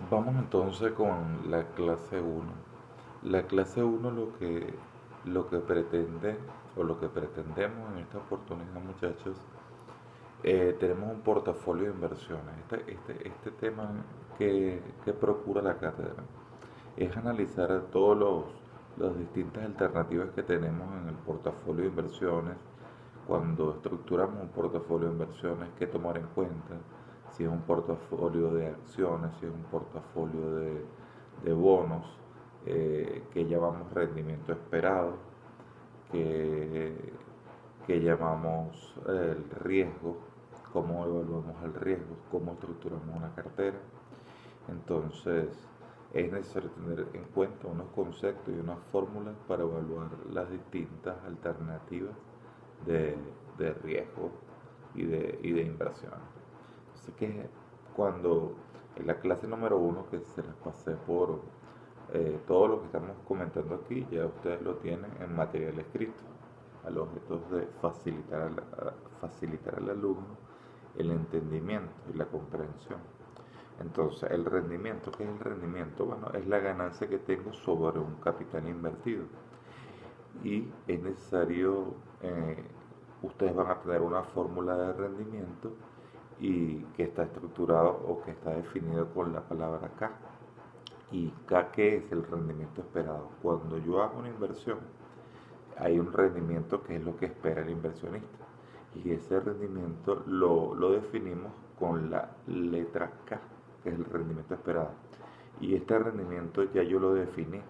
Vamos entonces con la clase uno. La clase uno lo que pretende o lo que pretendemos en esta oportunidad, muchachos, tenemos un portafolio de inversiones. Este tema que procura la cátedra es analizar todos las distintas alternativas que tenemos en el portafolio de inversiones. Cuando estructuramos un portafolio de inversiones, ¿qué tomar en cuenta? Si es un portafolio de acciones, si es un portafolio de bonos, que llamamos rendimiento esperado, que, que llamamos el riesgo, cómo evaluamos el riesgo, cómo estructuramos una cartera. Entonces, es necesario tener en cuenta unos conceptos y unas fórmulas para evaluar las distintas alternativas de, de riesgo y de inversión. Así que cuando en la clase número uno, que se las pasé por todo lo que estamos comentando aquí, ya ustedes lo tienen en material escrito, al objeto de facilitar al alumno el entendimiento y la comprensión. Entonces, el rendimiento, ¿qué es el rendimiento? Bueno, es la ganancia que tengo sobre un capital invertido. Y es necesario, ustedes van a tener una fórmula de rendimiento y que está estructurado o que está definido con la palabra K. ¿Y K qué es? El rendimiento esperado. Cuando yo hago una inversión, hay un rendimiento que es lo que espera el inversionista. Y ese rendimiento lo definimos con la letra K, que es el rendimiento esperado. Y este rendimiento ya yo lo definí,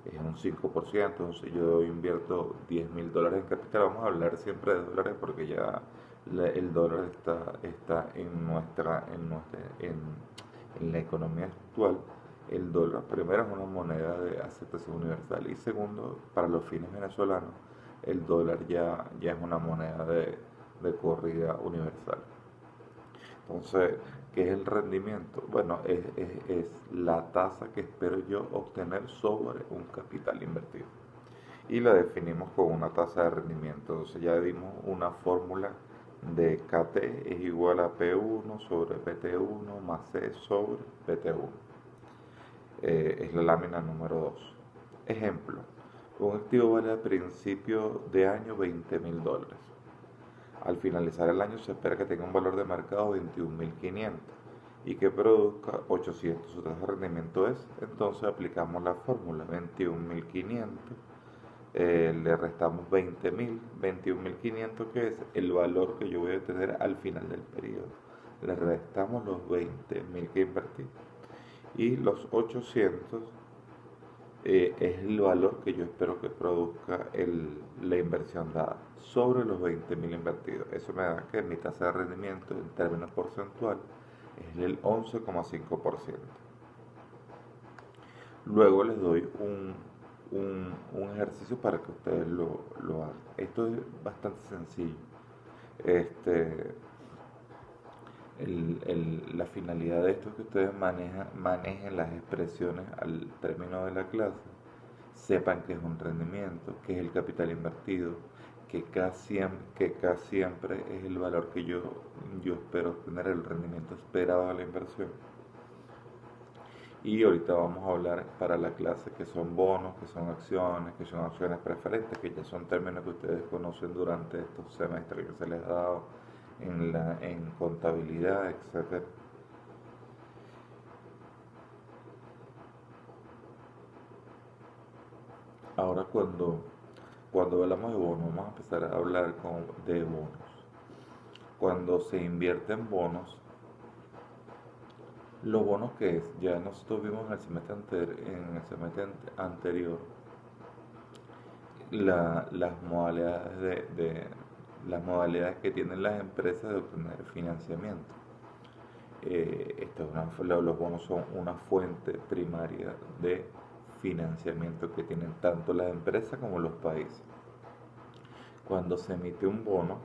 es un 5%. Entonces yo invierto $10.000 en capital. Vamos a hablar siempre de dólares porque ya el dólar está en la economía actual. El dólar, primero, es una moneda de aceptación universal, y segundo, para los fines venezolanos, el dólar ya es una moneda de corrida universal. Entonces, ¿qué es el rendimiento? Bueno, es la tasa que espero yo obtener sobre un capital invertido. Y la definimos con una tasa de rendimiento. Entonces ya dimos una fórmula de KT es igual a P1 sobre PT1 más C sobre PT1. Es la lámina número 2. Ejemplo, un activo vale a principio de año $20.000. Al finalizar el año se espera que tenga un valor de mercado de 21.500 y que produzca 800. Su tasa de rendimiento es, entonces aplicamos la fórmula 21.500, le restamos 20.000, 21.500, que es el valor que yo voy a tener al final del periodo. Le restamos los 20.000 que invertí y los 800 es el valor que yo espero que produzca la inversión dada sobre los 20.000 invertidos. Eso me da que mi tasa de rendimiento en términos porcentuales es el 11,5%. Luego les doy un ejercicio para que ustedes lo hagan. Esto es bastante sencillo. Este, la finalidad de esto es que ustedes manejen las expresiones al término de la clase, sepan qué es un rendimiento, qué es el capital invertido, que casi siempre es el valor que yo espero obtener, el rendimiento esperado de la inversión. Y ahorita vamos a hablar para la clase que son bonos, que son acciones preferentes, que ya son términos que ustedes conocen durante estos semestres que se les ha dado en contabilidad, etcétera. Ahora cuando hablamos de bonos, vamos a empezar a hablar de bonos. Cuando se invierte en bonos, los bonos que es, ya nosotros vimos en el semestre anterior las modalidades las modalidades que tienen las empresas de obtener financiamiento. Los bonos son una fuente primaria de financiamiento que tienen tanto las empresas como los países. Cuando se emite un bono,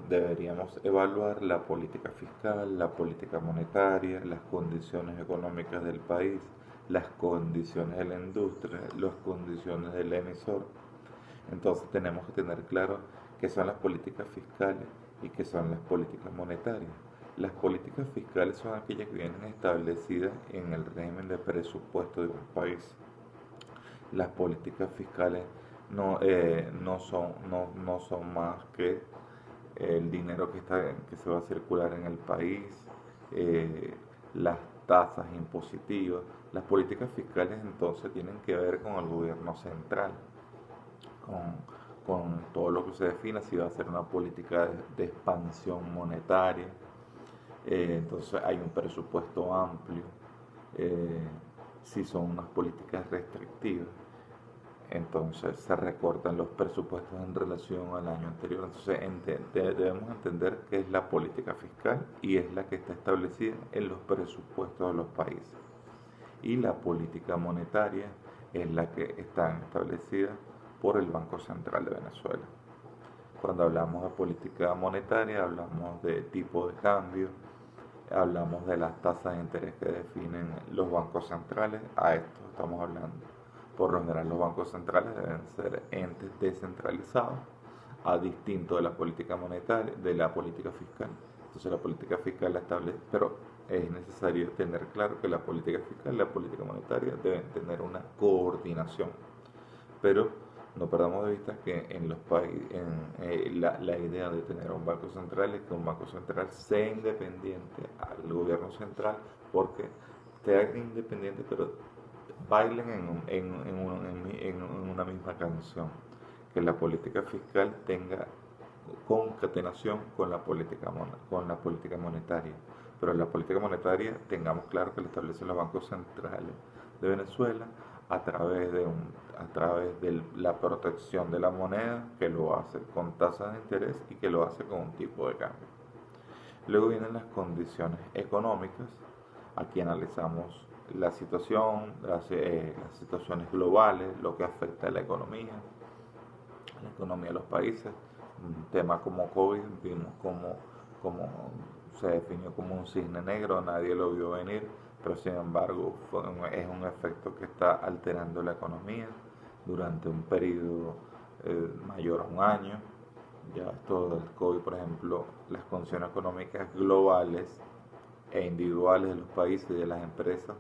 deberíamos evaluar la política fiscal, la política monetaria, las condiciones económicas del país, las condiciones de la industria, las condiciones del emisor. Entonces tenemos que tener claro qué son las políticas fiscales y qué son las políticas monetarias. Las políticas fiscales son aquellas que vienen establecidas en el régimen de presupuesto de un país. Las políticas fiscales no son más que el dinero que se va a circular en el país, eh, las tasas impositivas. Las políticas fiscales entonces tienen que ver con el gobierno central, con, con todo lo que se defina, si va a ser una política de expansión monetaria. Entonces hay un presupuesto amplio, eh, si son unas políticas restrictivas, entonces se recortan los presupuestos en relación al año anterior. Entonces debemos entender qué es la política fiscal y es la que está establecida en los presupuestos de los países. Y la política monetaria es la que está establecida por el Banco Central de Venezuela. Cuando hablamos de política monetaria hablamos de tipo de cambio, hablamos de las tasas de interés que definen los bancos centrales. A esto estamos hablando. Por lo general los bancos centrales deben ser entes descentralizados, a distinto de la política monetaria, de la política fiscal. Entonces la política fiscal la establece, pero es necesario tener claro que la política fiscal y la política monetaria deben tener una coordinación. Pero no perdamos de vista que en los países, la idea de tener un banco central es que un banco central sea independiente al gobierno central, porque sea independiente, pero bailen en una misma canción, que la política fiscal tenga concatenación con la política monetaria, pero la política monetaria tengamos claro que la establecen los bancos centrales de Venezuela a través de la protección de la moneda, que lo hace con tasas de interés y que lo hace con un tipo de cambio. Luego vienen las condiciones económicas. Aquí analizamos la situación, las situaciones globales, lo que afecta a la economía de los países. Un tema como COVID, vimos como se definió como un cisne negro, nadie lo vio venir, pero sin embargo es un efecto que está alterando la economía durante un periodo mayor a un año. Ya esto del COVID, por ejemplo, las condiciones económicas globales e individuales de los países y de las empresas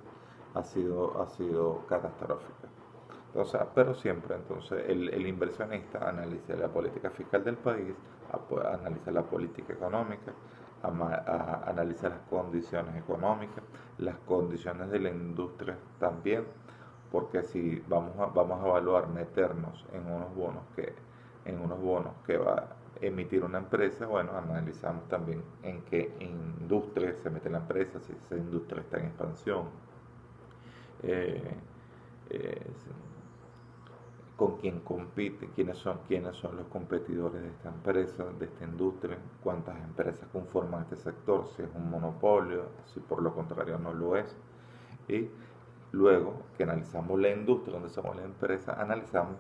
ha sido catastrófica. Entonces, pero siempre, entonces, el inversionista analiza la política fiscal del país, analiza la política económica, analiza las condiciones económicas, las condiciones de la industria también, porque si vamos a evaluar meternos en unos bonos que va a emitir una empresa, bueno, analizamos también en qué industria se mete la empresa, si esa industria está en expansión, eh, eh, con quién compite, quiénes son los competidores de esta empresa, de esta industria, cuántas empresas conforman este sector, si es un monopolio, si por lo contrario no lo es. Y luego que analizamos la industria donde somos la empresa, analizamos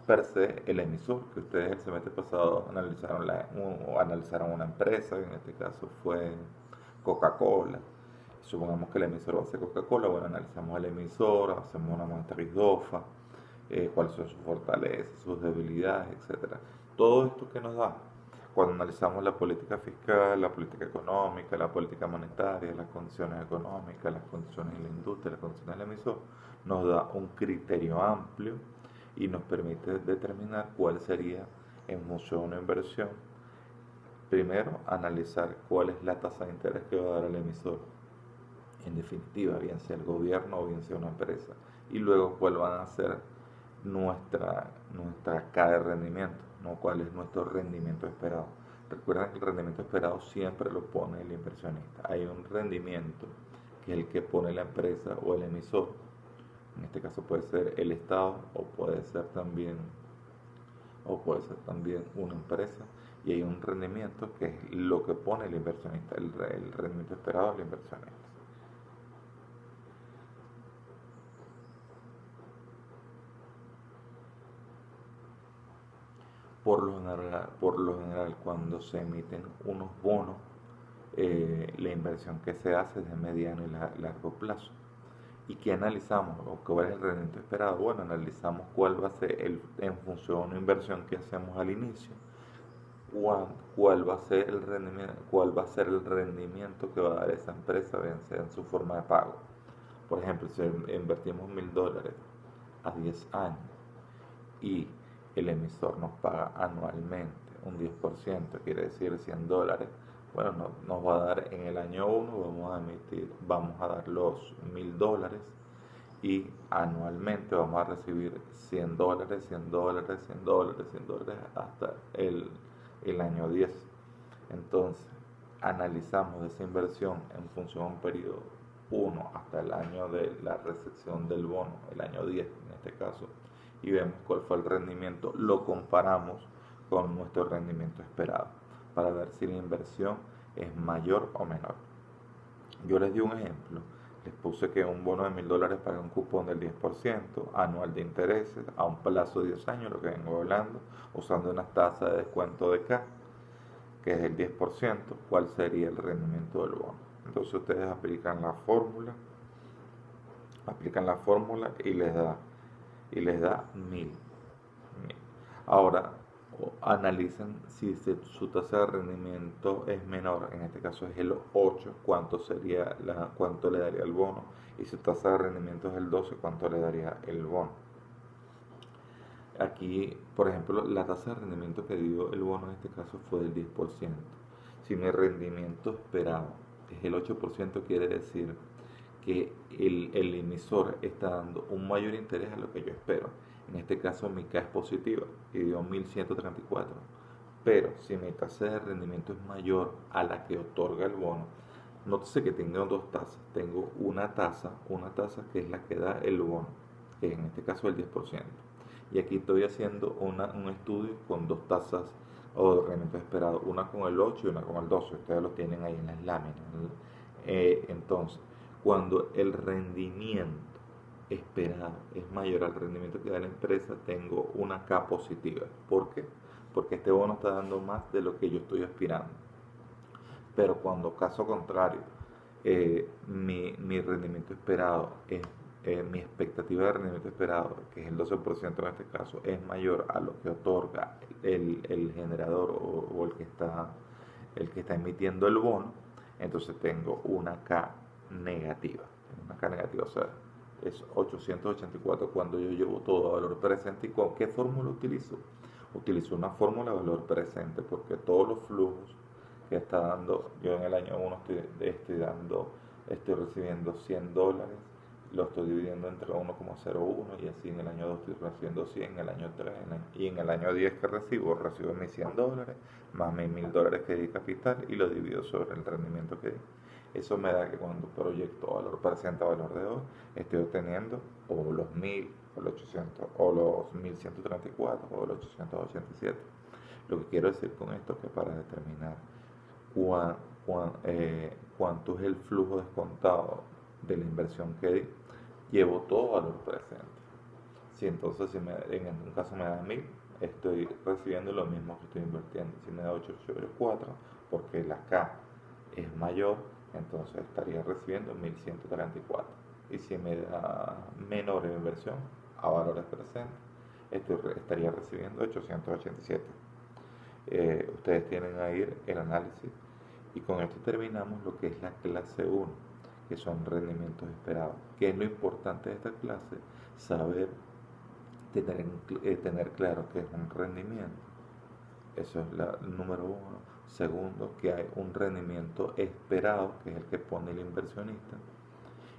per se el emisor, que ustedes el semestre pasado analizaron una empresa, en este caso fue Coca-Cola. Supongamos que el emisor va a ser Coca-Cola, bueno, analizamos el emisor, hacemos una muestra ISDOFA, cuáles son sus fortalezas, sus debilidades, etcétera. Todo esto que nos da cuando analizamos la política fiscal, la política económica, la política monetaria, las condiciones económicas, las condiciones de la industria, las condiciones del emisor, nos da un criterio amplio y nos permite determinar cuál sería en función de una inversión. Primero, analizar cuál es la tasa de interés que va a dar el emisor, en definitiva, bien sea el gobierno o bien sea una empresa, y luego cuál van a ser nuestra escala de rendimiento, ¿no? ¿Cuál es nuestro rendimiento esperado? Recuerden que el rendimiento esperado siempre lo pone el inversionista. Hay un rendimiento que es el que pone la empresa o el emisor. En este caso puede ser el Estado o puede ser también una empresa. Y hay un rendimiento que es lo que pone el inversionista, el rendimiento esperado del inversionista. Por lo general, cuando se emiten unos bonos, la inversión que se hace es de mediano y largo plazo. ¿Y qué analizamos? ¿O cuál es el rendimiento esperado? Bueno, analizamos cuál va a ser en función de una inversión que hacemos al inicio, cuál va a ser el rendimiento, cuál va a ser el rendimiento que va a dar esa empresa, bien sea en su forma de pago. Por ejemplo, si invertimos $1000 a 10 años y el emisor nos paga anualmente un 10%, quiere decir $100, bueno, nos va a dar en el año 1, vamos a dar los $1000 y anualmente vamos a recibir $100, $100, $100, $100 hasta el año 10. Entonces, analizamos esa inversión en función a un periodo 1 hasta el año de la recepción del bono, el año 10 en este caso, y vemos cuál fue el rendimiento, lo comparamos con nuestro rendimiento esperado para ver si la inversión es mayor o menor. Yo les di un ejemplo, les puse que un bono de $1000 paga un cupón del 10% anual de intereses a un plazo de 10 años, lo que vengo hablando, usando una tasa de descuento de K, que es el 10%, ¿cuál sería el rendimiento del bono? Entonces ustedes aplican la fórmula y les da 1000. Ahora analicen si su tasa de rendimiento es menor, en este caso es el 8, cuánto le daría el bono, y si su tasa de rendimiento es el 12, cuánto le daría el bono. Aquí, por ejemplo, la tasa de rendimiento que dio el bono en este caso fue del 10%. Si mi rendimiento esperado es el 8%, quiere decir que el emisor está dando un mayor interés a lo que yo espero. En este caso mi K es positiva y dio 1134. Pero si mi tasa de rendimiento es mayor a la que otorga el bono, nótese que tengo dos tasas. Tengo una tasa que es la que da el bono, que en este caso es el 10%. Y aquí estoy haciendo un estudio con dos tasas o rendimiento esperado, una con el 8 y una con el 12. Ustedes lo tienen ahí en las láminas. Entonces, cuando el rendimiento esperado es mayor al rendimiento que da la empresa, tengo una K positiva. ¿Por qué? Porque este bono está dando más de lo que yo estoy aspirando. Pero cuando caso contrario, mi rendimiento esperado mi expectativa de rendimiento esperado, que es el 12% en este caso, es mayor a lo que otorga el generador o el que está emitiendo el bono, entonces tengo una K negativa. Una K negativa, o sea, es 884 cuando yo llevo todo a valor presente. ¿Y con qué fórmula utilizo? Utilizo una fórmula de valor presente porque todos los flujos que está dando, yo en el año 1 estoy recibiendo $100, lo estoy dividiendo entre 1,01 y así en el año 2 estoy recibiendo 100, en el año 3 y en el año 10 que recibo mis $100 más mis $1000 que di capital y lo divido sobre el rendimiento que di. Eso me da que cuando proyecto valor presente a valor de hoy, estoy obteniendo o los 1000 o los 800 o los 1134 o los 887. Lo que quiero decir con esto es que para determinar cuánto es el flujo descontado de la inversión que di, llevo todo valor presente. Si entonces en un caso me da 1000, estoy recibiendo lo mismo que estoy invirtiendo. Si me da 884, porque la K es mayor, entonces estaría recibiendo 1134. Y si me da menor en inversión a valores presentes, estaría recibiendo 887. Ustedes tienen ahí el análisis. Y con esto terminamos lo que es la clase 1, que son rendimientos esperados. ¿Qué es lo importante de esta clase? Saber tener claro qué es un rendimiento. Eso es el número 1. Segundo, que hay un rendimiento esperado, que es el que pone el inversionista.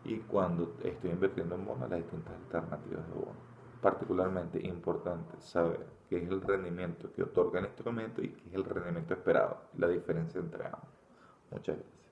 Y cuando estoy invirtiendo en bonos, las distintas alternativas de bono. Particularmente importante saber qué es el rendimiento que otorga el instrumento y qué es el rendimiento esperado, la diferencia entre ambos. Muchas gracias.